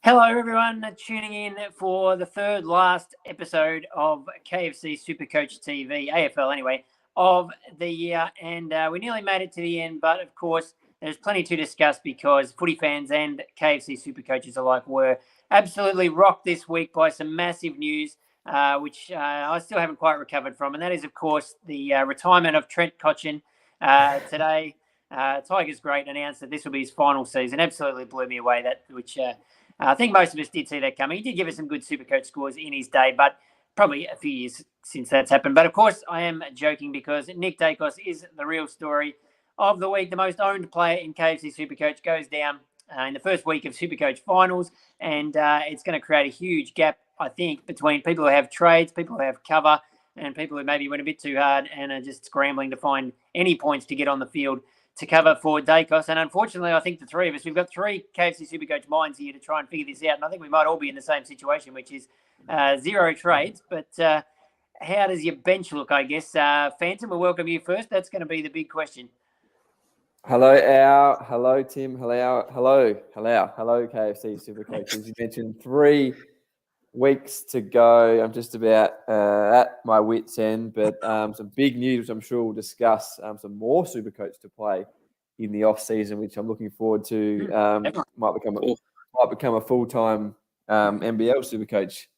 Hello, everyone, tuning in for the third last episode of KFC SuperCoach TV, AFL anyway, of the year. And we nearly made it to the end, but of course, there's plenty to discuss because footy fans and KFC SuperCoaches alike were absolutely rocked this week by some massive news, which I still haven't quite recovered from. And that is, of course, the retirement of Trent Cotchin today. Tiger's Great announced that this will be his final season. Absolutely blew me away, which I think most of us did see that coming. He did give us some good Supercoach scores in his day, but probably a few years since that's happened. But of course, I am joking because Nick Daicos is the real story of the week. The most owned player in KFC Supercoach goes down in the first week of Supercoach finals, and it's going to create a huge gap, I think, between people who have trades, people who have cover, and people who maybe went a bit too hard and are just scrambling to find any points to get on the field to cover for Daicos. And unfortunately, I think the three of us, we've got three KFC Supercoach minds here to try and figure this out. And I think we might all be in the same situation, which is zero trades. But how does your bench look, I guess? Phantom, we'll welcome you first. That's going to be the big question. Hello, Al. Hello, Tim. Hello, KFC Supercoach. As you mentioned, 3 weeks to go. I'm just about at my wit's end, but some big news, which I'm sure we'll discuss. Some more Supercoach to play in the off season, which I'm looking forward to. Might become a full-time NBL Supercoach.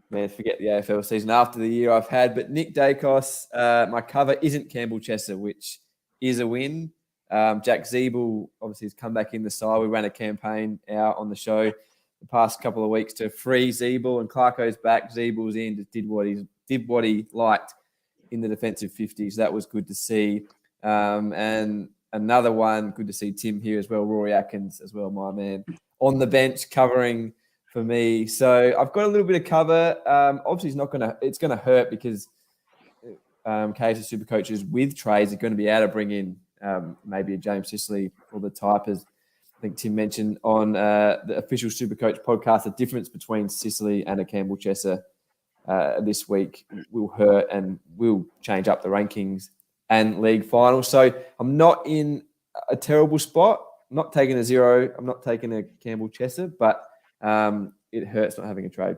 Man, forget the AFL season after the year I've had. But Nick Daicos, my cover isn't Campbell Chesser, which is a win. Jack Zeeble obviously has come back in the side. We ran a campaign out on the show the past couple of weeks to free Zeeble, and Clarko's back. Zeeble's in, just did what he liked in the defensive 50s. That was good to see. And another one, good to see Tim here as well. Rory Atkins as well, my man, on the bench covering for me. So I've got a little bit of cover. Obviously, it's gonna hurt because KFC Supercoaches with trades are going to be able to bring in maybe a James Sicily or the type, as I think Tim mentioned on the official Supercoach podcast. The difference between Sicily and a Campbell Chesser this week will hurt and will change up the rankings and league finals. So I'm not in a terrible spot. I'm not taking a zero. I'm not taking a Campbell Chesser, but it hurts not having a trade.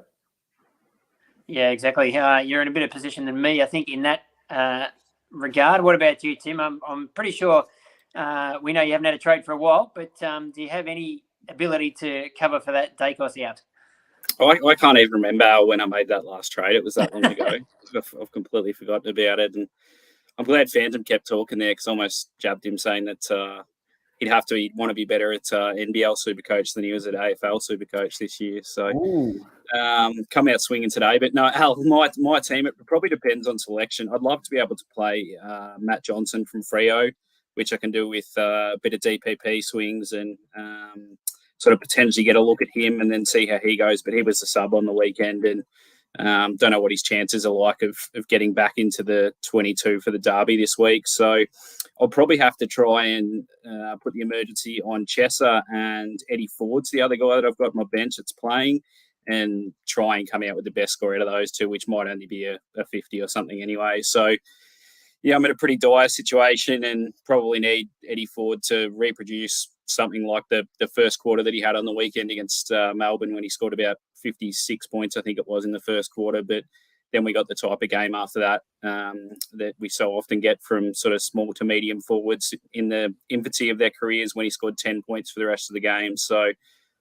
Yeah, exactly. You're in a better position than me, I think, in that regard. What about you, Tim? I'm pretty sure we know you haven't had a trade for a while, but do you have any ability to cover for that Daicos out? I can't even remember when I made that last trade. It was that long ago. I've completely forgotten about it. And I'm glad Phantom kept talking there because I almost jabbed him saying that he'd want to be better at NBL Supercoach than he was at AFL Supercoach this year. So come out swinging today. But no, Al, my team, it probably depends on selection. I'd love to be able to play Matt Johnson from Freo, which I can do with a bit of DPP swings and sort of potentially get a look at him and then see how he goes. But he was a sub on the weekend and don't know what his chances are like of getting back into the 22 for the derby this week. So I'll probably have to try and put the emergency on Chesser, and Eddie Ford's the other guy that I've got on my bench that's playing, and try and come out with the best score out of those two, which might only be a 50 or something anyway. So yeah, I'm in a pretty dire situation and probably need Eddie Ford to reproduce something like the first quarter that he had on the weekend against Melbourne when he scored about 56 points, I think it was, in the first quarter. But then we got the type of game after that that we so often get from sort of small to medium forwards in the infancy of their careers when he scored 10 points for the rest of the game. So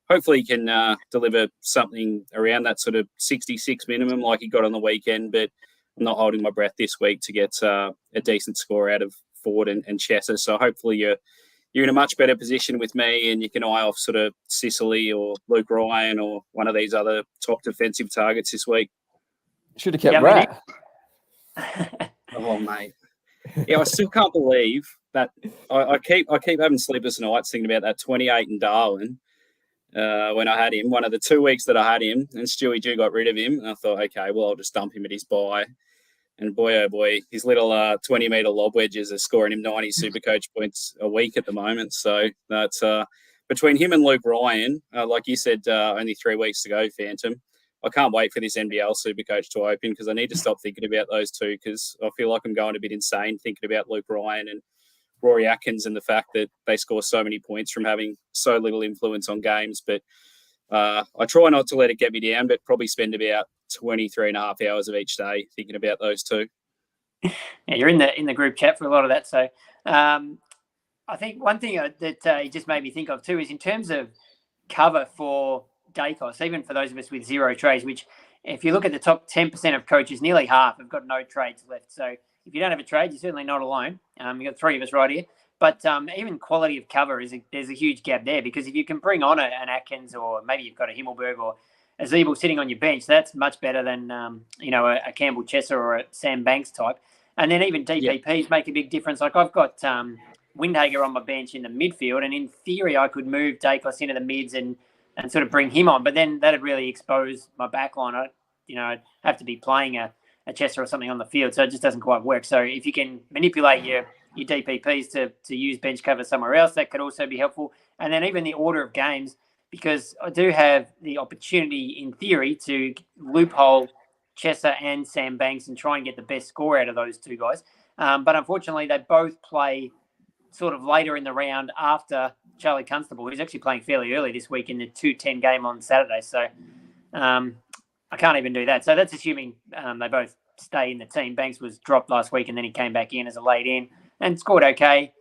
hopefully he can deliver something around that sort of 66 minimum like he got on the weekend. But I'm not holding my breath this week to get a decent score out of Ford and Chesser. So hopefully you're in a much better position with me and you can eye off sort of Sicily or Luke Ryan or one of these other top defensive targets this week. Should have kept Rat. Oh, mate. Yeah, I still can't believe that. I keep having sleepless nights thinking about that 28 in Darwin when I had him. One of the 2 weeks that I had him, and Stewie Jew got rid of him. And I thought, okay, well, I'll just dump him at his bye. And boy, oh boy, his little 20-metre lob wedges are scoring him 90 Supercoach points a week at the moment. So that's between him and Luke Ryan, like you said, only 3 weeks to go, Phantom. I can't wait for this NBL Supercoach to open because I need to stop thinking about those two because I feel like I'm going a bit insane thinking about Luke Ryan and Rory Atkins and the fact that they score so many points from having so little influence on games. But I try not to let it get me down, but probably spend about 23 and a half hours of each day thinking about those two. Yeah, you're in the group chat for a lot of that. So I think one thing that it just made me think of too is in terms of cover for Daicos, even for those of us with zero trades, which if you look at the top 10% of coaches, nearly half have got no trades left. So if you don't have a trade, you're certainly not alone. You've got three of us right here. But even quality of cover, there's a huge gap there, because if you can bring on an Atkins, or maybe you've got a Himmelberg or a Zeeble sitting on your bench, that's much better than a Campbell Chesser or a Sam Banks type. And then even DPPs make a big difference. Like I've got Windhager on my bench in the midfield, and in theory I could move Daicos into the mids and sort of bring him on, but then that'd really expose my back line. I'd have to be playing a Chester or something on the field, so it just doesn't quite work. So if you can manipulate your DPPs to use bench cover somewhere else, that could also be helpful. And then even the order of games, because I do have the opportunity in theory to loophole Chester and Sam Banks and try and get the best score out of those two guys. But unfortunately, they both play sort of later in the round after Charlie Constable, who's actually playing fairly early this week in the 2-10 game on Saturday. So I can't even do that. So that's assuming they both stay in the team. Banks was dropped last week and then he came back in as a late in and scored okay,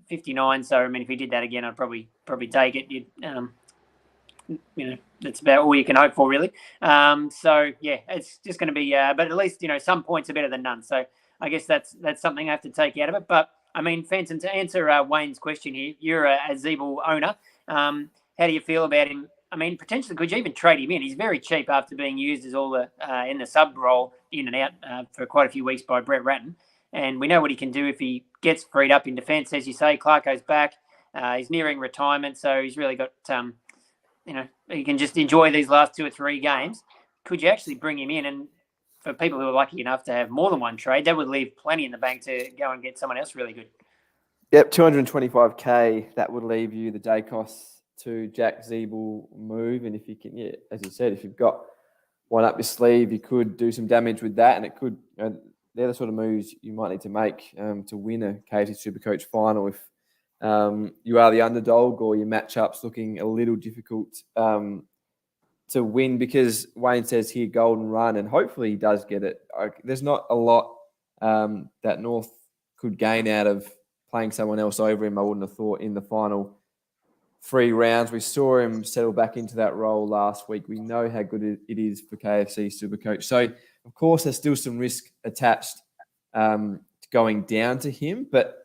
59. So, I mean, if he did that again, I'd probably take it. That's about all you can hope for, really. So, yeah, it's just going to be, but at least, some points are better than none. So I guess that's something I have to take out of it. But, I mean, Phantom, to answer Wayne's question here, you're a Zeeble owner. How do you feel about him? I mean, potentially, could you even trade him in? He's very cheap after being used as all the in the sub role in and out for quite a few weeks by Brett Ratton. And we know what he can do if he gets freed up in defence. As you say, Clarko's back. He's nearing retirement, so he's really got, he can just enjoy these last 2 or 3 games. Could you actually bring him in? And for people who are lucky enough to have more than one trade, that would leave plenty in the bank to go and get someone else really good. Yep, 225K. That would leave you the Daicos to Jack Zeeble move. And if you can, as you said, if you've got one up your sleeve, you could do some damage with that. And it could, they're the sort of moves you might need to make to win a KFC SuperCoach final if you are the underdog or your matchup's looking a little difficult to win, because Wayne says here golden run, and hopefully he does get it. There's not a lot that North could gain out of playing someone else over him, I wouldn't have thought, in the final 3 rounds. We saw him settle back into that role last week. We know how good it is for KFC SuperCoach. So, of course, there's still some risk attached to going down to him. But,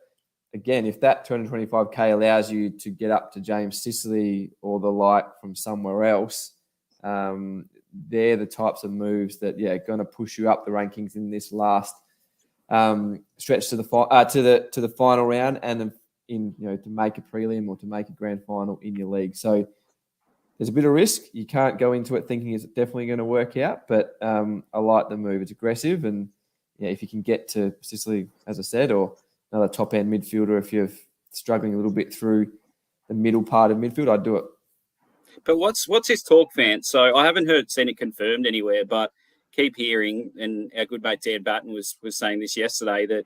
again, if that 225K allows you to get up to James Sicily or the like from somewhere else, they're the types of moves that, are going to push you up the rankings in this last stretch to the final round, and then to make a prelim or to make a grand final in your league. So there's a bit of risk. You can't go into it thinking it's definitely going to work out, but I like the move. It's aggressive, and if you can get to Sicily, as I said, or another top end midfielder, if you're struggling a little bit through the middle part of midfield, I'd do it. But what's his talk, Vance? So I haven't seen it confirmed anywhere, but keep hearing, and our good mate Dan Batten was saying this yesterday, that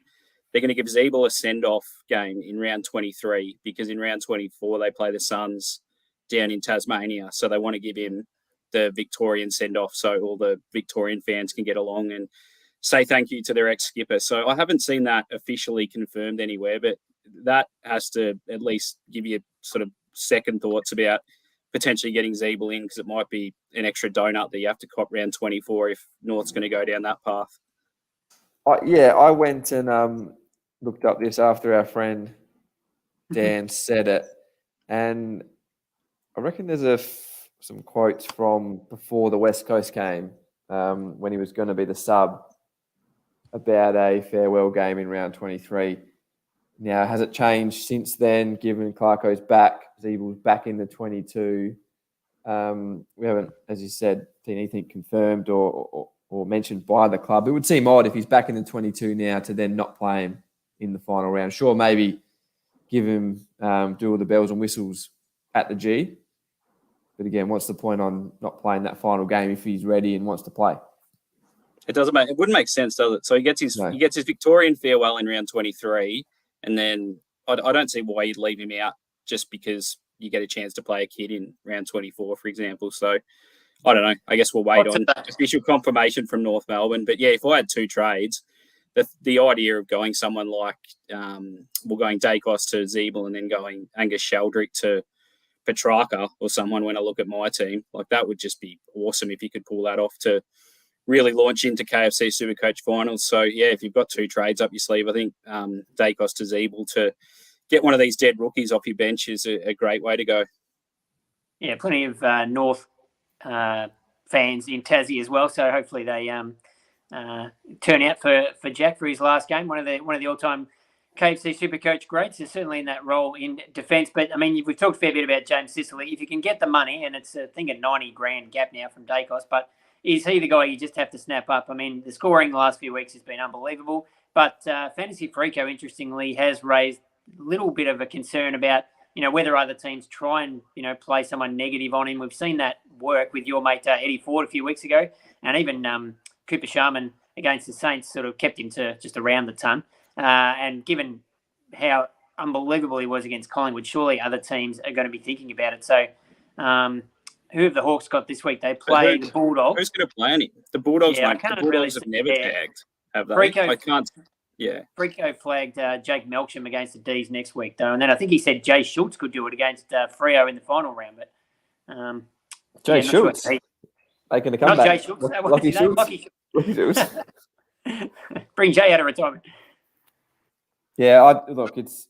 they're going to give Zeeble a send-off game in round 23, because in round 24 they play the Suns down in Tasmania. So they want to give him the Victorian send-off so all the Victorian fans can get along and say thank you to their ex-skipper. So I haven't seen that officially confirmed anywhere, but that has to at least give you sort of second thoughts about potentially getting Zeeble in, because it might be an extra donut that you have to cop round 24 if North's going to go down that path. I went and looked up this after our friend Dan said it, and I reckon there's some quotes from before the West Coast game when he was going to be the sub about a farewell game in round 23. Now, has it changed since then, given Clarko's back, Zeeble's back in the 22? We haven't, as you said, seen anything confirmed or mentioned by the club. It would seem odd if he's back in the 22 now to then not play him in the final round. Sure, maybe give him, do all the bells and whistles at the G. But again, what's the point on not playing that final game if he's ready and wants to play? It wouldn't make sense, does it? So he gets his Victorian farewell in round 23, and then I don't see why you'd leave him out just because you get a chance to play a kid in round 24, for example. So I don't know. I guess we'll wait on official confirmation from North Melbourne. But yeah, if I had two trades, the idea of going someone like going Daicos to Zeeble and then going Angus Sheldrick to Petrarca or someone when I look at my team, like that would just be awesome if you could pull that off to really launch into KFC SuperCoach finals. So yeah, if you've got two trades up your sleeve, I think Daicos to Zeeble to get one of these dead rookies off your bench is a great way to go. Yeah, plenty of North fans in Tassie as well. So hopefully they turn out for Jack for his last game. One of the all-time KFC SuperCoach greats is certainly in that role in defence. But I mean, we've talked a fair bit about James Sicily. If you can get the money, and it's I think a $90,000 gap now from Daicos, but is he the guy you just have to snap up? I mean, the scoring the last few weeks has been unbelievable. But Fantasy Freako, interestingly, has raised a little bit of a concern about whether other teams try and play someone negative on him. We've seen that work with your mate Eddie Ford a few weeks ago, and even Cooper Sharman against the Saints sort of kept him to just around the ton. And given how unbelievable he was against Collingwood, surely other teams are going to be thinking about it. So who have the Hawks got this week? They play the Bulldogs. Who's going to play on him? The Bulldogs won't. The Bulldogs have never tagged, have they? I can't. Yeah. Freako flagged Jake Melksham against the D's next week, though. And then I think he said Jay Schultz could do it against Freo in the final round. But Jay Schultz? Making a comeback. Not Jay Schultz. Lucky Schultz. Bring Jay out of retirement. Yeah, it's...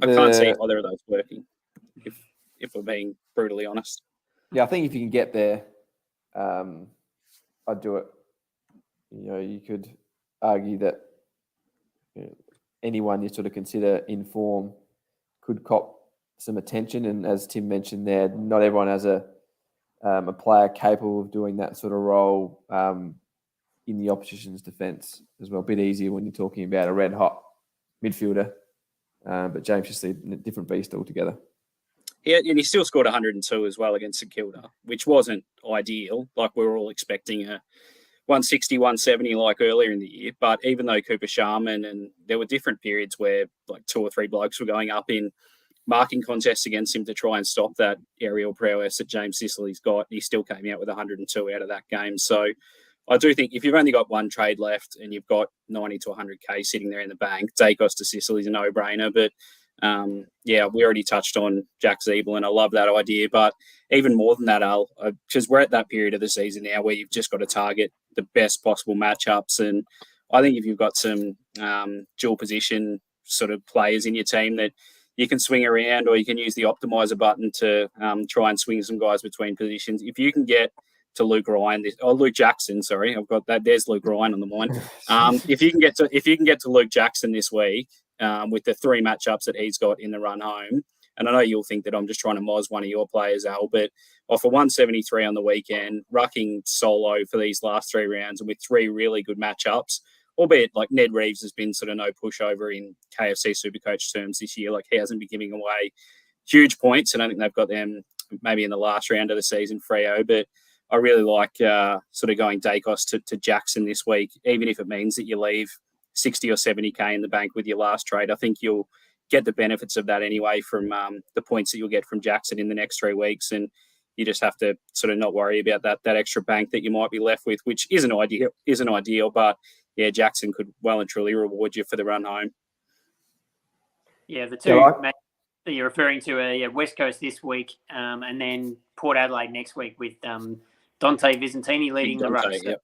I can't see either of those working, if we're being brutally honest. Yeah, I think if you can get there, I'd do it. You could argue that anyone you sort of consider in form could cop some attention. And as Tim mentioned there, not everyone has a player capable of doing that sort of role in the opposition's defence as well. A bit easier when you're talking about a red-hot midfielder. But James just a different beast altogether. Yeah, and he still scored 102 as well against St Kilda, which wasn't ideal. Like we were all expecting a 160, 170 like earlier in the year. But even though Cooper Sharman, and there were different periods where like two or three blokes were going up in marking contests against him to try and stop that aerial prowess that James Sicily's got, he still came out with 102 out of that game. So I do think if you've only got one trade left and you've got 90 to 100K sitting there in the bank, Daicos to Sicily's a no-brainer. But yeah, we already touched on Jack Zeeble, and I love that idea. But even more than that, Al, because we're at that period of the season now where you've just got to target the best possible matchups. And I think if you've got some dual position sort of players in your team that you can swing around, or you can use the optimizer button to try and swing some guys between positions. If you can get to Luke Jackson, sorry, I've got that. There's Luke Ryan on the mind. If you can get to Luke Jackson this week with the three matchups that he's got in the run home, and I know you'll think that I'm just trying to moz one of your players, Al, but off a 173 on the weekend, rucking solo for these last three rounds, and with three really good matchups, albeit like Ned Reeves has been sort of no pushover in KFC SuperCoach terms this year. Like he hasn't been giving away huge points, and I think they've got them maybe in the last round of the season, Freo, but I really like sort of going Daicos to Jackson this week, even if it means that you leave 60 or 70K in the bank with your last trade. I think you'll get the benefits of that anyway from the points that you'll get from Jackson in the next 3 weeks. And you just have to sort of not worry about that extra bank that you might be left with, which isn't ideal. But yeah, Jackson could well and truly reward you for the run home. Yeah, the two matches that you're referring to are West Coast this week and then Port Adelaide next week with Dante Visentini leading the ruck. Yep.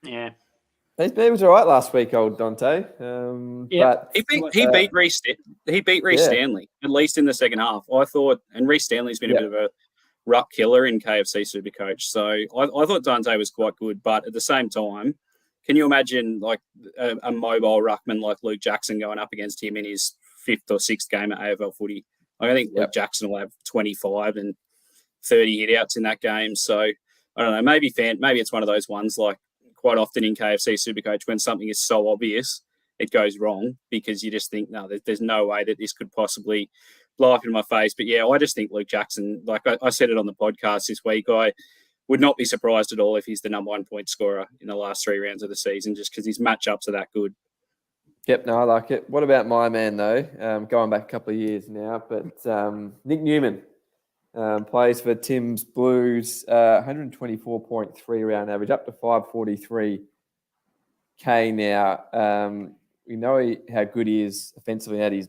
Yeah. He was all right last week, old Dante. But he beat Reece Stanley, at least in the second half. I thought, and Reece Stanley's been a bit of a ruck killer in KFC SuperCoach. So I thought Dante was quite good, but at the same time, can you imagine like a mobile ruckman like Luke Jackson going up against him in his 5th or 6th game at AFL footy? I think Luke Jackson will have 25 and 30 hit-outs in that game. So I don't know, maybe it's one of those ones like quite often in KFC SuperCoach when something is so obvious, it goes wrong because you just think, no, there's no way that this could possibly blow up in my face. But yeah, I just think Luke Jackson, like I said it on the podcast this week, I would not be surprised at all if he's the number 1 point scorer in the last 3 rounds of the season just because his matchups are that good. Yep, no, I like it. What about my man, though? Going back a couple of years now, but Nick Newman Plays for Tim's Blues, 124.3 round average, up to 543K now. We know how good he is offensively at his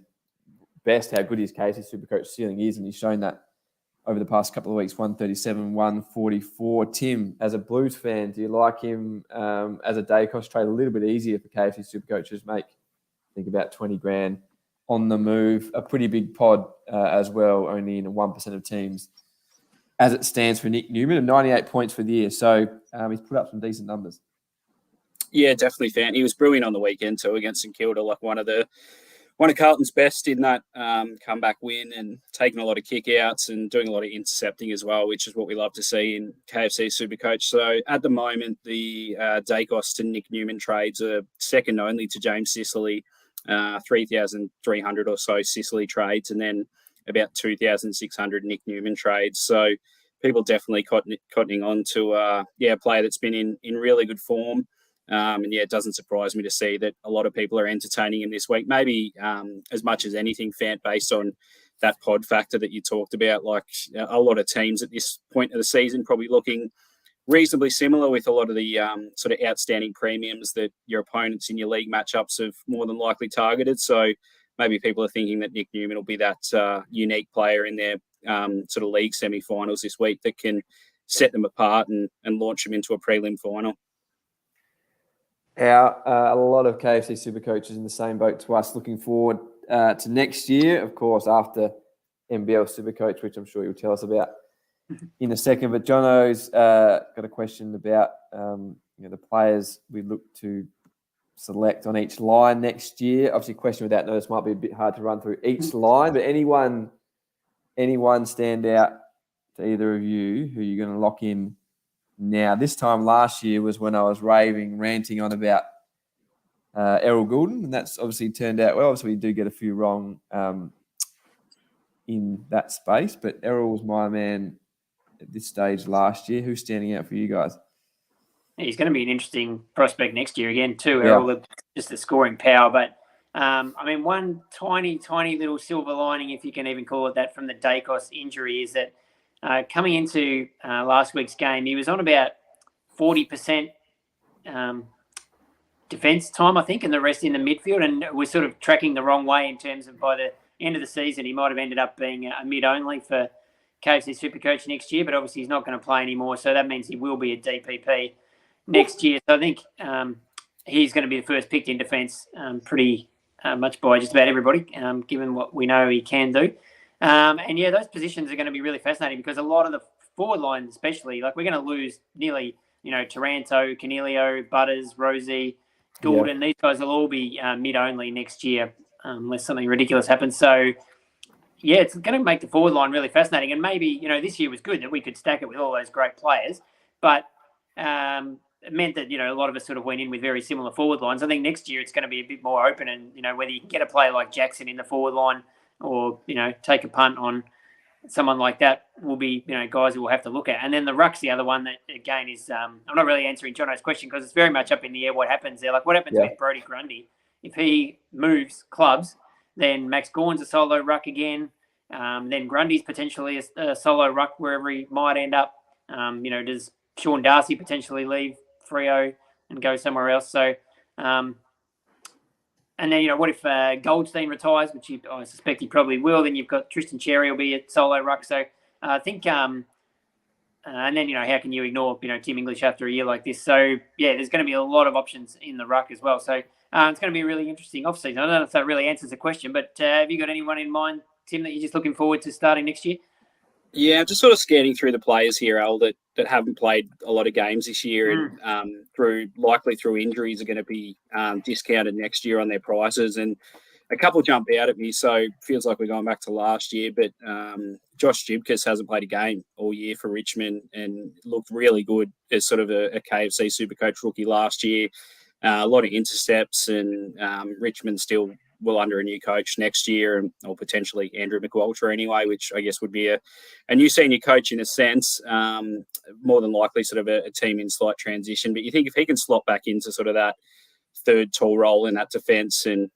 best, how good his KFC SuperCoach ceiling is, and he's shown that over the past couple of weeks, 137, 144. Tim, as a Blues fan, do you like him as a Daicos trade? A little bit easier for KFC SuperCoaches, make, I think, about 20 grand on the move. A pretty big pod as well, only in 1% of teams as it stands for Nick Newman, and 98 points for the year. So he's put up some decent numbers. Yeah, definitely fan. He was brilliant on the weekend too against St Kilda, like one of Carlton's best in that comeback win, and taking a lot of kick-outs and doing a lot of intercepting as well, which is what we love to see in KFC SuperCoach. So at the moment, the Daicos to Nick Newman trades are second only to James Sicily, 3,300 or so Sicily trades, and then about 2,600 Nick Newman trades. So people definitely cottoning on to a player that's been in really good form. And yeah, it doesn't surprise me to see that a lot of people are entertaining him this week. Maybe as much as anything, Fant, based on that pod factor that you talked about. Like a lot of teams at this point of the season probably looking reasonably similar, with a lot of the sort of outstanding premiums that your opponents in your league matchups have more than likely targeted. So maybe people are thinking that Nick Newman will be that unique player in their sort of league semi-finals this week that can set them apart and launch them into a prelim final. A lot of KFC SuperCoaches in the same boat to us, looking forward to next year, of course, after NBL SuperCoach, which I'm sure you'll tell us about in a second. But Jono's got a question about the players we look to select on each line next year. Obviously, question without notice might be a bit hard to run through each line, but anyone stand out to either of you who you're going to lock in now? This time last year was when I was ranting on about Errol Goulden, and that's obviously turned out well. Obviously, we do get a few wrong in that space, but Errol was my man at this stage last year. Who's standing out for you guys? He's going to be an interesting prospect next year again too, Errol, just the scoring power. But, one tiny little silver lining, if you can even call it that, from the Daicos injury is that coming into last week's game, he was on about 40% defence time, I think, and the rest in the midfield, and was sort of tracking the wrong way in terms of by the end of the season, he might have ended up being a mid-only for KFC SuperCoach next year, but obviously he's not going to play anymore, so that means he will be a DPP next year. So I think he's going to be the first picked in defence pretty much by just about everybody, given what we know he can do. Those positions are going to be really fascinating because a lot of the forward line, especially, like we're going to lose nearly, Taranto, Canelio, Butters, Rosie, Goulden. These guys will all be mid-only next year unless something ridiculous happens. So, it's going to make the forward line really fascinating. And maybe, this year was good that we could stack it with all those great players, but it meant that, a lot of us sort of went in with very similar forward lines. I think next year it's going to be a bit more open and, whether you can get a player like Jackson in the forward line or, take a punt on someone like that will be, guys who we'll have to look at. And then the ruck's the other one that, again, is I'm not really answering Jono's question because it's very much up in the air what happens there. Like what happens with Brodie Grundy? If he moves clubs, then Max Gawn's a solo ruck again. Then Grundy's potentially a solo ruck wherever he might end up. Does Sean Darcy potentially leave Freo and go somewhere else? So, and then, what if Goldstein retires, which I suspect he probably will? Then you've got Tristan Cherry will be a solo ruck. So I think, and then, how can you ignore, Tim English after a year like this? So, there's going to be a lot of options in the ruck as well. So it's going to be a really interesting offseason. I don't know if that really answers the question, but have you got anyone in mind, Tim, that you're just looking forward to starting next year? Yeah, just sort of scanning through the players here, Al, that haven't played a lot of games this year and likely through injuries are going to be discounted next year on their prices. And a couple jump out at me, so feels like we're going back to last year. But Josh Jibkus hasn't played a game all year for Richmond and looked really good as sort of a KFC SuperCoach rookie last year. A lot of intercepts, and Richmond still will under a new coach next year, or potentially Andrew McWalter anyway, which I guess would be a new senior coach in a sense, more than likely sort of a team in slight transition. But you think if he can slot back into sort of that third tall role in that defence and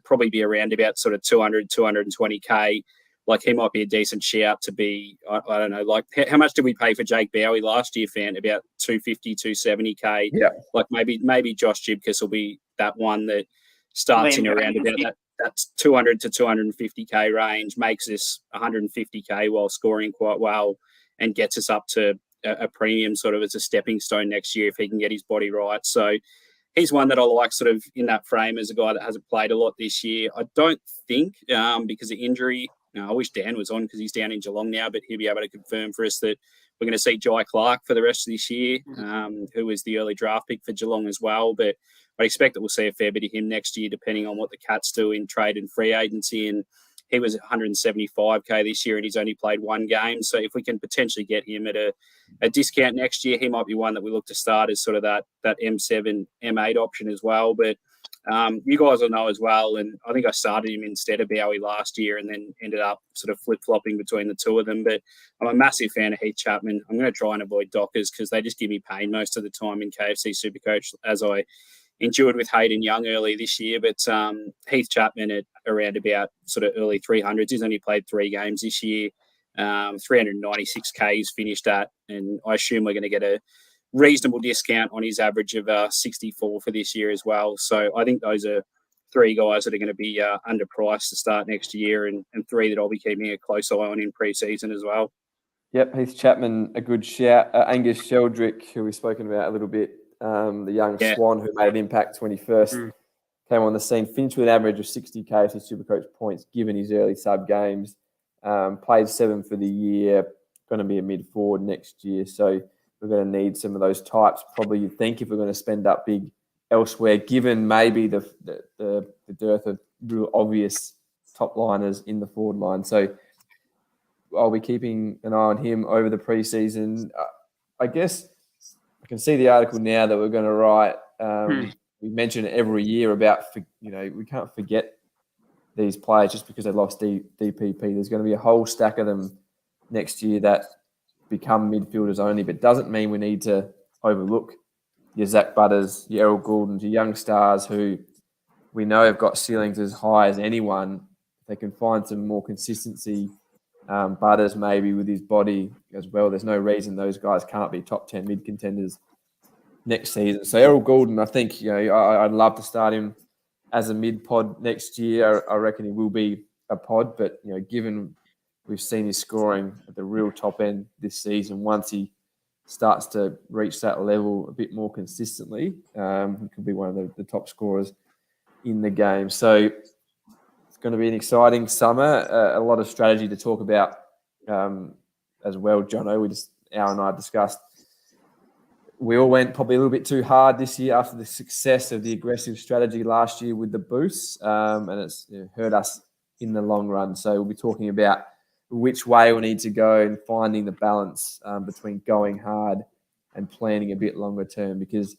probably be around about sort of 200, 220K like he might be a decent shout to be, I don't know, like how much did we pay for Jake Bowie last year, Fan? About 250, 270K. Yeah. Like maybe Josh Jibkus will be that one that starts in around about that's 200 to 250K range, makes this 150K while scoring quite well and gets us up to a premium sort of as a stepping stone next year if he can get his body right. So he's one that I like sort of in that frame as a guy that hasn't played a lot this year. I don't think because of injury, I wish Dan was on because he's down in Geelong now, but he'll be able to confirm for us that we're going to see Jai Clark for the rest of this year, who was the early draft pick for Geelong as well. But I expect that we'll see a fair bit of him next year, depending on what the Cats do in trade and free agency. And he was 175K this year and he's only played one game. So if we can potentially get him at a discount next year, he might be one that we look to start as sort of that M7, M8 option as well. But you guys will know as well. And I think I started him instead of Bowie last year and then ended up sort of flip-flopping between the two of them. But I'm a massive fan of Heath Chapman. I'm going to try and avoid Dockers because they just give me pain most of the time in KFC SuperCoach, as I endured with Hayden Young early this year. But Heath Chapman at around about sort of early 300s. He's only played 3 games this year. 396K he's finished at. And I assume we're going to get a reasonable discount on his average of 64 for this year as well. So I think those are 3 guys that are going to be underpriced to start next year and 3 that I'll be keeping a close eye on in pre-season as well. Yep, Heath Chapman, a good shout. Angus Sheldrick, who we've spoken about a little bit, the young Swan who made an impact 21st, came on the scene, finished with an average of 60 KFC SuperCoach points given his early sub games, played 7 for the year, going to be a mid-forward next year. So we're going to need some of those types, probably you'd think, if we're going to spend up big elsewhere, given maybe the dearth of real obvious top liners in the forward line. So I'll be keeping an eye on him over the preseason. I guess I can see the article now that we're going to write. We mention it every year about, we can't forget these players just because they lost DPP. There's going to be a whole stack of them next year that become midfielders only, but doesn't mean we need to overlook your Zach Butters, your Errol Gouldens, your young stars who we know have got ceilings as high as anyone. If they can find some more consistency, Butters maybe with his body as well, there's no reason those guys can't be top 10 mid contenders next season. So Errol Goulden, I think, I'd love to start him as a mid pod next year. I reckon he will be a pod, but given we've seen his scoring at the real top end this season, once he starts to reach that level a bit more consistently, he could be one of the top scorers in the game. So it's going to be an exciting summer, a lot of strategy to talk about as well, Jono. Al and I discussed, we all went probably a little bit too hard this year after the success of the aggressive strategy last year with the boosts, and it's hurt us in the long run. So we'll be talking about which way we need to go and finding the balance between going hard and planning a bit longer term, because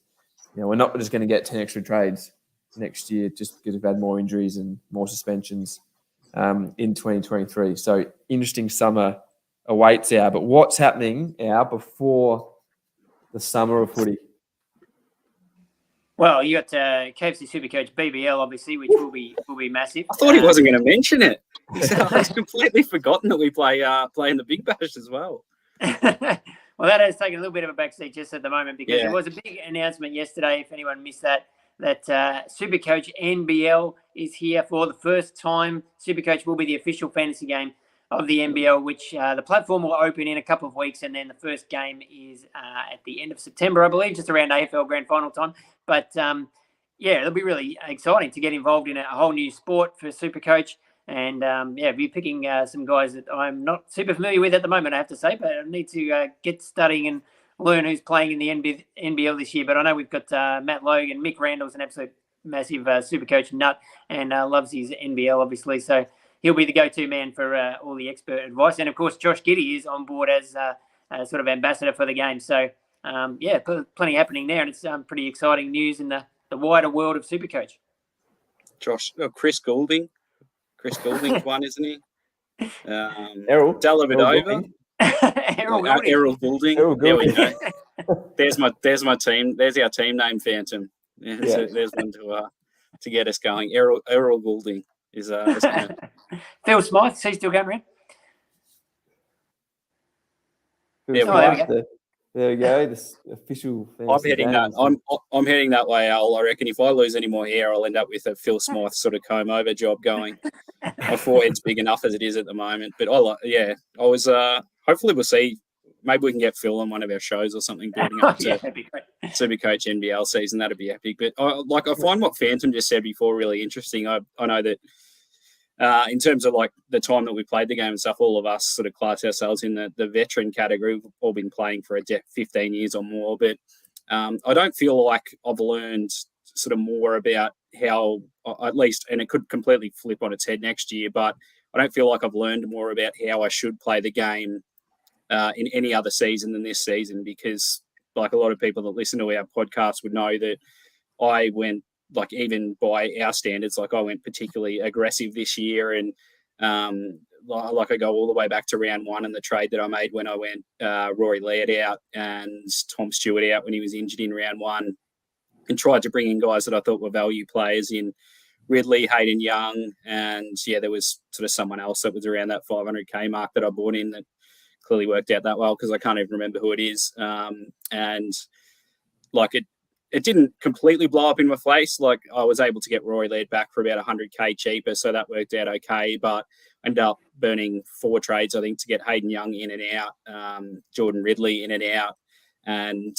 we're not just going to get 10 extra trades next year just because we've had more injuries and more suspensions in 2023. So interesting summer awaits Al. But what's happening, Al, before the summer of footy? Well, you got KFC SuperCoach BBL, obviously, which will be massive. I thought he wasn't going to mention it. I've completely forgotten that we play in the Big Bash as well. Well, that has taken a little bit of a backseat just at the moment because there was a big announcement yesterday, if anyone missed that SuperCoach NBL is here for the first time. SuperCoach will be the official fantasy game of the NBL, which the platform will open in a couple of weeks, and then the first game is at the end of September, I believe, just around AFL Grand Final time. But it'll be really exciting to get involved in a whole new sport for SuperCoach. And be picking some guys that I'm not super familiar with at the moment, I have to say, but I need to get studying and learn who's playing in the NBL this year. But I know we've got Matt Logan. Mick Randall's an absolute massive SuperCoach nut and loves his NBL, obviously. So he'll be the go-to man for all the expert advice. And, of course, Josh Giddey is on board as sort of ambassador for the game. So, plenty happening there. And it's pretty exciting news in the wider world of SuperCoach. Chris Goulding's one, isn't he? Errol Dellavedova. Errol Goulding. There we go. There's my team. There's our team name, Phantom. So there's one to get us going. Errol Goulding is Phil Smythe, is he still going around? Yeah, Oh, there we go. There we go. This official I'm fantasy heading that. game. I'm heading that way, Al. I reckon if I lose any more hair, I'll end up with a Phil Smythe sort of comb over job going. My forehead's big enough as it is at the moment. But I was. Hopefully, we'll see. Maybe we can get Phil on one of our shows or something, building up to that'd be great. SuperCoach NBL season. That'd be epic. But I find what Phantom just said before really interesting. I know that. In terms of like the time that we played the game and stuff, all of us sort of class ourselves in the veteran category. We've all been playing for 15 years or more, but I don't feel like I've learned sort of more about how, at least, and it could completely flip on its head next year, but I don't feel like I've learned more about how I should play the game in any other season than this season, because like a lot of people that listen to our podcast would know that I went, like even by our standards, like I went particularly aggressive this year, and like I go all the way back to round one and the trade that I made when I went Rory Laird out and Tom Stewart out when he was injured in round one, and tried to bring in guys that I thought were value players in Ridley, Hayden Young, and there was sort of someone else that was around that 500k mark that I bought in that clearly worked out that well because I can't even remember who it is, and like it didn't completely blow up in my face. Like I was able to get Rory Laird back for about 100k cheaper, so that worked out okay. But I ended up burning 4 trades, I think, to get Hayden Young in and out, Jordan Ridley in and out. And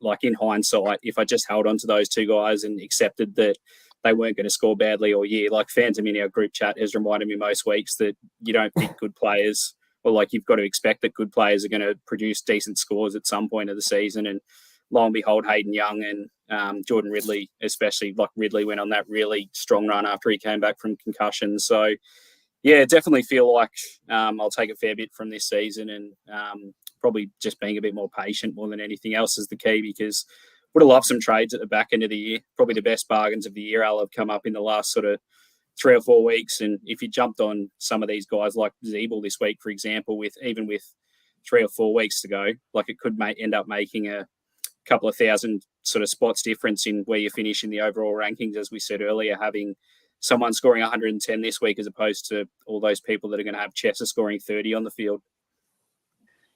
like in hindsight, if I just held on to those 2 guys and accepted that they weren't going to score badly all year, like Phantom in our group chat has reminded me most weeks that you don't pick good players, or like you've got to expect that good players are going to produce decent scores at some point of the season. And lo and behold, Hayden Young and Jordan Ridley, especially, like Ridley went on that really strong run after he came back from concussion. So, yeah, definitely feel like I'll take a fair bit from this season, and probably just being a bit more patient more than anything else is the key, because would have loved some trades at the back end of the year. Probably the best bargains of the year, Al, have come up in the last sort of 3 or 4 weeks. And if you jumped on some of these guys like Zeeble this week, for example, with 3 or 4 weeks to go, like it could end up making a couple of thousand sort of spots difference in where you finish in the overall rankings, as we said earlier, having someone scoring 110 this week as opposed to all those people that are going to have Chester scoring 30 on the field.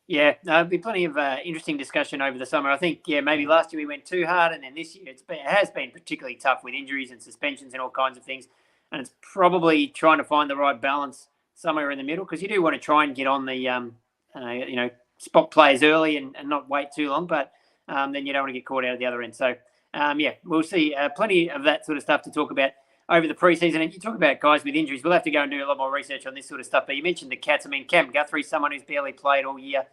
Yeah, there'll be plenty of interesting discussion over the summer. I think, maybe last year we went too hard, and then this year it has been particularly tough with injuries and suspensions and all kinds of things. And it's probably trying to find the right balance somewhere in the middle, because you do want to try and get on the, spot players early and not wait too long, but then you don't want to get caught out at the other end. So, we'll see plenty of that sort of stuff to talk about over the preseason. And you talk about guys with injuries. We'll have to go and do a lot more research on this sort of stuff. But you mentioned the Cats. I mean, Cam Guthrie's someone who's barely played all year.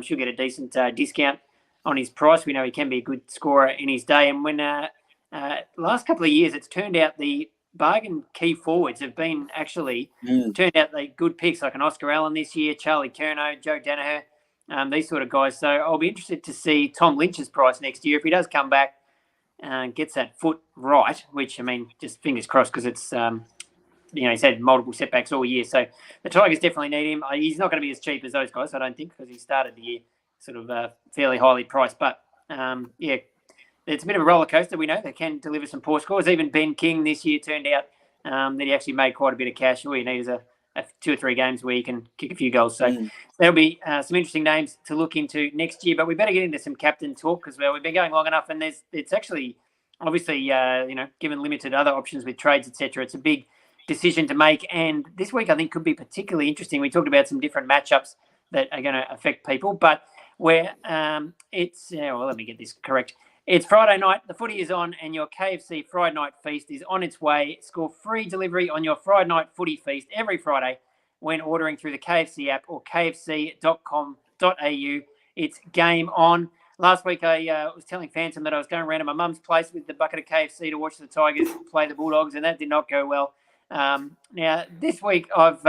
She'll get a decent discount on his price. We know he can be a good scorer in his day. And when last couple of years, it's turned out the bargain key forwards have been actually turned out the good picks, like an Oscar Allen this year, Charlie Curnow, Joe Danaher, these sort of guys. So I'll be interested to see Tom Lynch's price next year if he does come back and gets that foot right, which, I mean, just fingers crossed, because it's, he's had multiple setbacks all year. So the Tigers definitely need him. He's not going to be as cheap as those guys, I don't think, because he started the year sort of fairly highly priced. But, it's a bit of a roller coaster. We know they can deliver some poor scores. Even Ben King this year turned out that he actually made quite a bit of cash. All you need is a 2 or 3 games where you can kick a few goals. So there'll be some interesting names to look into next year. But we better get into some captain talk, because we've been going long enough, and it's actually obviously given limited other options with trades, etc. It's a big decision to make, and this week I think could be particularly interesting. We talked about some different matchups that are going to affect people, but where let me get this correct. It's Friday night, the footy is on, and your KFC Friday night feast is on its way. Score free delivery on your Friday night footy feast every Friday when ordering through the KFC app or kfc.com.au. It's game on. Last week I was telling Phantom that I was going around to my mum's place with the bucket of KFC to watch the Tigers play the Bulldogs, and that did not go well. Now, this week I've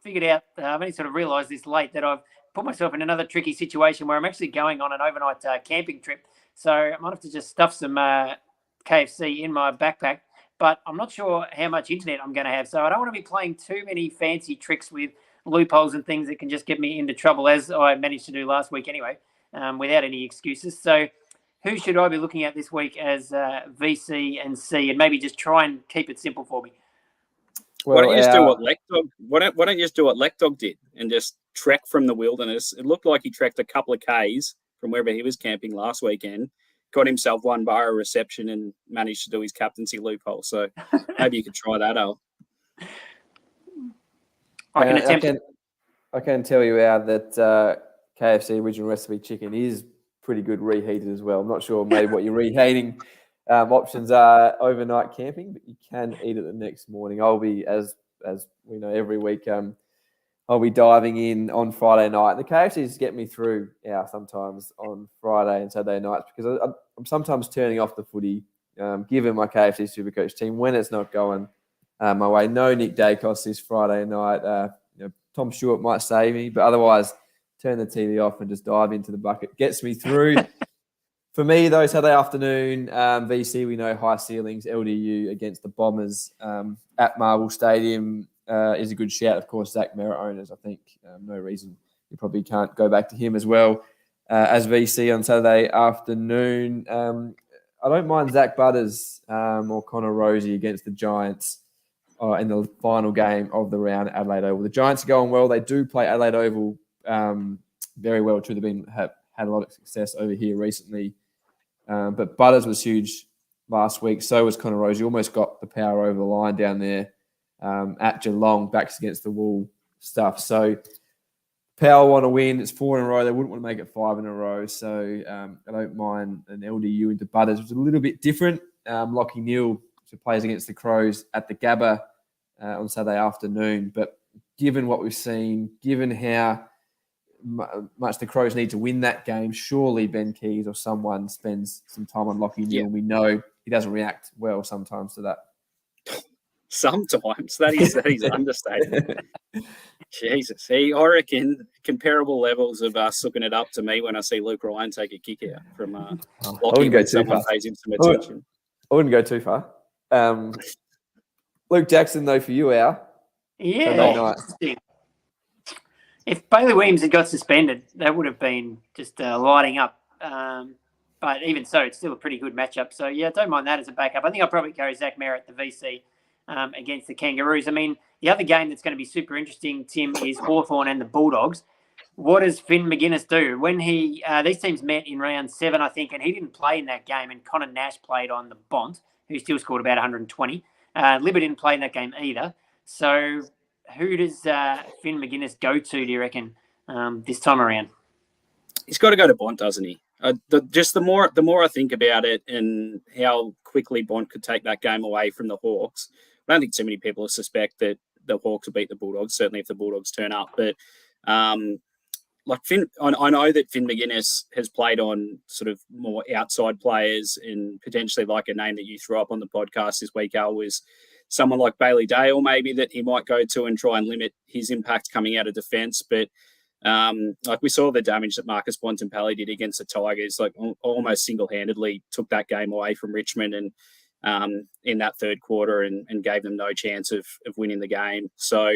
figured out, I've only sort of realised this late, that I've put myself in another tricky situation where I'm actually going on an overnight camping trip. So I might have to just stuff some KFC in my backpack, but I'm not sure how much internet I'm going to have. So I don't want to be playing too many fancy tricks with loopholes and things that can just get me into trouble, as I managed to do last week anyway, without any excuses. So who should I be looking at this week as VC and C, and maybe just try and keep it simple for me? Why don't Well, you just do what Lekdog? Why don't you just do what Lekdog did and just trek from the wilderness? It looked like he trekked a couple of k's from wherever he was camping last weekend, got himself one bar of reception, and managed to do his captaincy loophole. So maybe you could try that, Al. I can attempt. I can tell you, Al, that KFC original recipe chicken is pretty good reheated as well. I'm not sure maybe what your reheating options are overnight camping, but you can eat it the next morning. I'll be, as we know, every week, I'll be diving in on Friday night. The KFCs get me through sometimes on Friday and Saturday nights because I'm sometimes turning off the footy, given my KFC SuperCoach team when it's not going my way. No Nick Daicos this Friday night. Tom Stewart might save me, but otherwise, turn the TV off and just dive into the bucket. Gets me through. For me, though, Saturday afternoon, VC, we know high ceilings, LDU against the Bombers at Marvel Stadium is a good shout. Of course, Zach Merritt owners, I think. No reason you probably can't go back to him as well as VC on Saturday afternoon. I don't mind Zach Butters or Connor Rosie against the Giants in the final game of the round at Adelaide Oval. The Giants are going well. They do play Adelaide Oval very well too. They've had a lot of success over here recently. But Butters was huge last week. So was Connor Rose. You almost got the power over the line down there at Geelong, backs against the wall stuff. So Power want to win. It's 4 in a row. They wouldn't want to make it 5 in a row. So I don't mind an LDU into Butters. It's a little bit different. Lockie Neal plays against the Crows at the Gabba on Saturday afternoon. But given what we've seen, given how much the Crows need to win that game, surely Ben Keys or someone spends some time on Lockie Neal. Yeah. We know he doesn't react well sometimes to that. Sometimes. That is understatement. Jesus. I reckon comparable levels of sooking it up to me when I see Luke Ryan take a kick out from Lockie when someone pays him some attention. I wouldn't go too far. Luke Jackson, though, for you, Al. Yeah. If Bailey Williams had got suspended, that would have been just lighting up. But even so, it's still a pretty good matchup. So, yeah, don't mind that as a backup. I think I'll probably carry Zach Merritt, the VC, against the Kangaroos. I mean, the other game that's going to be super interesting, Tim, is Hawthorn and the Bulldogs. What does Finn McGuinness do? When these teams met in round 7, I think, and he didn't play in that game, and Connor Nash played on the Bont, who still scored about 120. Libba didn't play in that game either. So who does Finn McGuinness go to, do you reckon, this time around? He's got to go to Bont, doesn't he? The more I think about it and how quickly Bont could take that game away from the Hawks, I don't think too many people suspect that the Hawks will beat the Bulldogs, certainly if the Bulldogs turn up. But like Finn, I know that Finn McGuinness has played on sort of more outside players, and potentially like a name that you threw up on the podcast this week, Al, was someone like Bailey Dale, maybe, that he might go to and try and limit his impact coming out of defence. But like we saw the damage that Marcus Bontempelli did against the Tigers, like almost single-handedly took that game away from Richmond and in that third quarter and gave them no chance of winning the game. So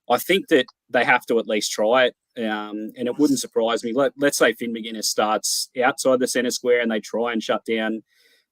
I think that they have to at least try it. And it wouldn't surprise me. Let's say Finn McGuinness starts outside the centre square and they try and shut down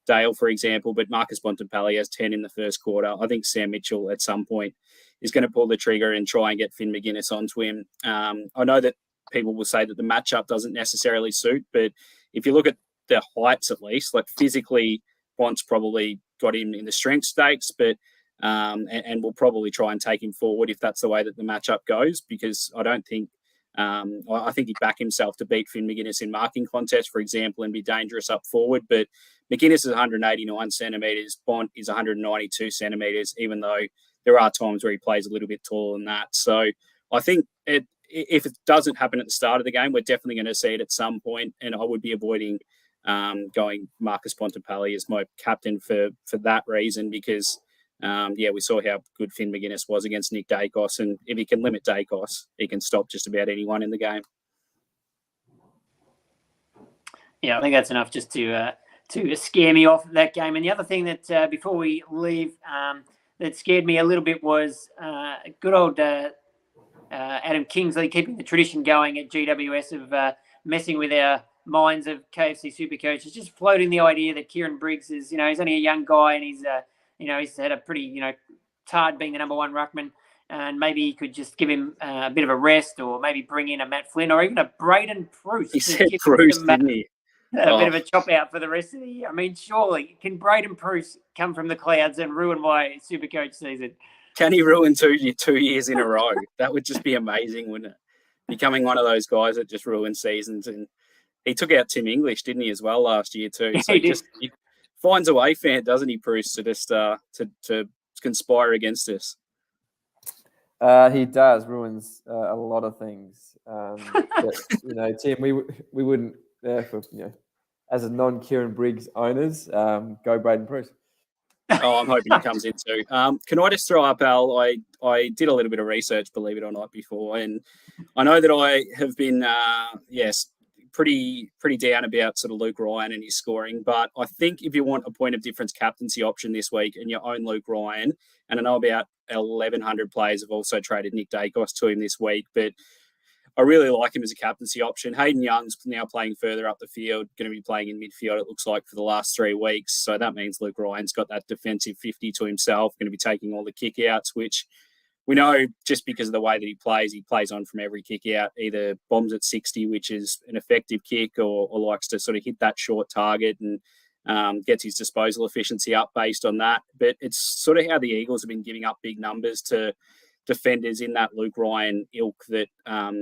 Dale, for example, but Marcus Bontempelli has 10 in the first quarter. I think Sam Mitchell at some point is going to pull the trigger and try and get Finn McGuinness onto him. I know that people will say that the matchup doesn't necessarily suit, but if you look at the heights at least, like physically, Bont's probably got him in the strength stakes, but and we'll probably try and take him forward if that's the way that the matchup goes, because I don't think I think he'd back himself to beat Finn McGuinness in marking contest, for example, and be dangerous up forward. But McGuinness is 189 centimetres, Bont is 192 centimetres, even though there are times where he plays a little bit taller than that. So I think if it doesn't happen at the start of the game, we're definitely going to see it at some point, and I would be avoiding going Marcus Bontempelli as my captain for that reason, because we saw how good Finn McGuinness was against Nick Daicos, and if he can limit Daicos, he can stop just about anyone in the game. Yeah, I think that's enough just to scare me off that game. And the other thing that before we leave that scared me a little bit was good old Adam Kingsley keeping the tradition going at GWS of messing with our minds of KFC SuperCoach. Just floating the idea that Kieran Briggs is, he's only a young guy and he's had a pretty, Tard being the number one ruckman, and maybe he could just give him a bit of a rest, or maybe bring in a Matt Flynn or even a Braden Preuss. He said Preuss, didn't he? A bit of a chop out for the rest of the year. I mean, surely, can Braden Preuss come from the clouds and ruin my Supercoach season? Can he ruin 2 years in a row? That would just be amazing, wouldn't it? Becoming one of those guys that just ruin seasons. And he took out Tim English, didn't he, as well last year too? So he finds a way, doesn't he, Preuss, to just to conspire against us. He does, ruins a lot of things. But, Tim, we wouldn't, as a non-Kieran Briggs owners, go Braden Preuss. Oh, I'm hoping he comes in too. Can I just throw up, Al? I did a little bit of research, believe it or not, before, and I know that I have been, pretty down about sort of Luke Ryan and his scoring. But I think if you want a point of difference captaincy option this week and you own Luke Ryan, and I know about 1,100 players have also traded Nick Daicos to him this week, but I really like him as a captaincy option. Hayden Young's now playing further up the field, going to be playing in midfield, it looks like, for the last 3 weeks. So that means Luke Ryan's got that defensive 50 to himself, going to be taking all the kick-outs, which we know just because of the way that he plays on from every kick-out, either bombs at 60, which is an effective kick, or likes to sort of hit that short target and gets his disposal efficiency up based on that. But it's sort of how the Eagles have been giving up big numbers to defenders in that Luke Ryan ilk that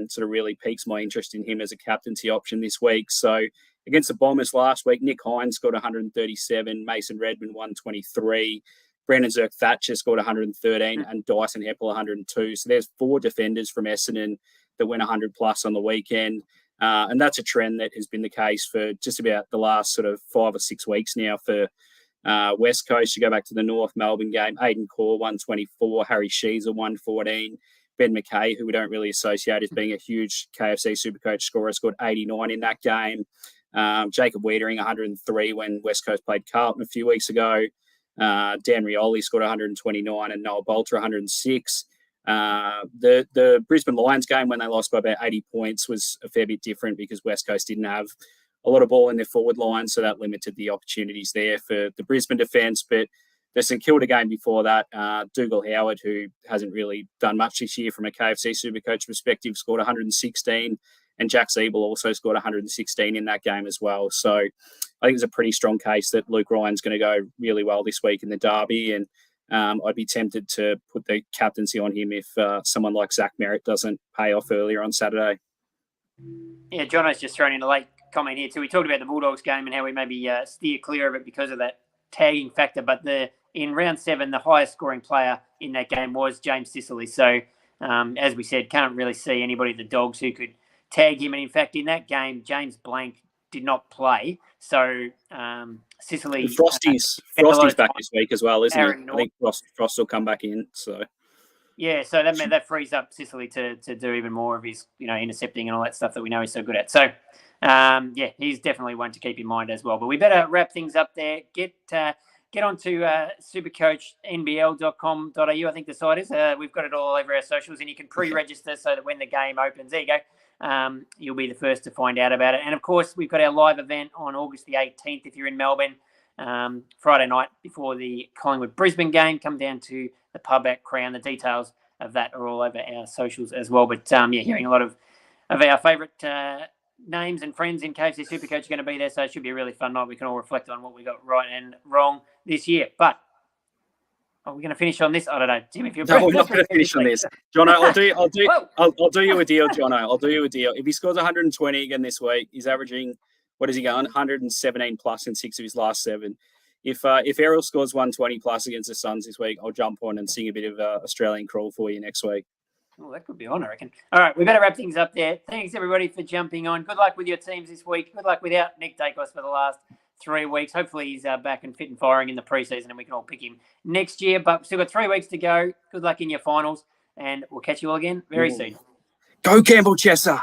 sort of really piques my interest in him as a captaincy option this week. So against the Bombers last week, Nick Hines scored 137, Mason Redmond 123, Brandon Zerk-Thatcher scored 113, and Dyson Heppel 102. So there's 4 defenders from Essendon that went 100 plus on the weekend. And that's a trend that has been the case for just about the last sort of 5 or 6 weeks now for West Coast. You go back to the North Melbourne game, Aiden Core 124, Harry Sheezer 114, Ben McKay, who we don't really associate as being a huge KFC Supercoach scorer, scored 89 in that game. Jacob Wiedering 103 when West Coast played Carlton a few weeks ago. Dan Rioli scored 129 and Noah Bolter 106. The Brisbane Lions game, when they lost by about 80 points, was a fair bit different because West Coast didn't have a lot of ball in their forward line, so that limited the opportunities there for the Brisbane defence. But the St Kilda game before that, Dougal Howard, who hasn't really done much this year from a KFC Supercoach perspective, scored 116, and Jack Siebel also scored 116 in that game as well. So I think it's a pretty strong case that Luke Ryan's going to go really well this week in the derby, and I'd be tempted to put the captaincy on him if someone like Zach Merritt doesn't pay off earlier on Saturday. Yeah, Jono's just thrown in a late comment here too. We talked about the Bulldogs game and how we maybe steer clear of it because of that tagging factor. But in round 7, the highest scoring player in that game was James Sicily. So as we said, can't really see anybody at the Dogs who could tag him. And in fact, in that game, James Blank did not play. So Sicily... Frosty's back this week as well, isn't he? I think Frost will come back in. So yeah, so that frees up Sicily to do even more of his intercepting and all that stuff that we know he's so good at. So he's definitely one to keep in mind as well. But we better wrap things up there. Get on to supercoachnbl.com.au, I think the site is. We've got it all over our socials, and you can pre-register so that when the game opens, there you go, you'll be the first to find out about it. And, of course, we've got our live event on August the 18th if you're in Melbourne, Friday night before the Collingwood-Brisbane game. Come down to the pub at Crown. The details of that are all over our socials as well. But, hearing a lot of our favourite names and friends in KFC Supercoach are going to be there, so it should be a really fun night. We can all reflect on what we got right and wrong this year. But are we going to finish on this? I don't know, Tim. If you're no, we're not going to finish on this, Jono. I'll do you a deal, Jono. I'll do you a deal. If he scores 120 again this week, he's averaging, what is he going? 117 plus in 6 of his last 7. If Errol scores 120 plus against the Suns this week, I'll jump on and sing a bit of Australian crawl for you next week. Well, that could be on, I reckon. All right, we better wrap things up there. Thanks, everybody, for jumping on. Good luck with your teams this week. Good luck without Nick Daicos for the last 3 weeks. Hopefully he's back and fit and firing in the preseason and we can all pick him next year. But we've still got 3 weeks to go. Good luck in your finals, and we'll catch you all again very soon. Go Campbell Chesser.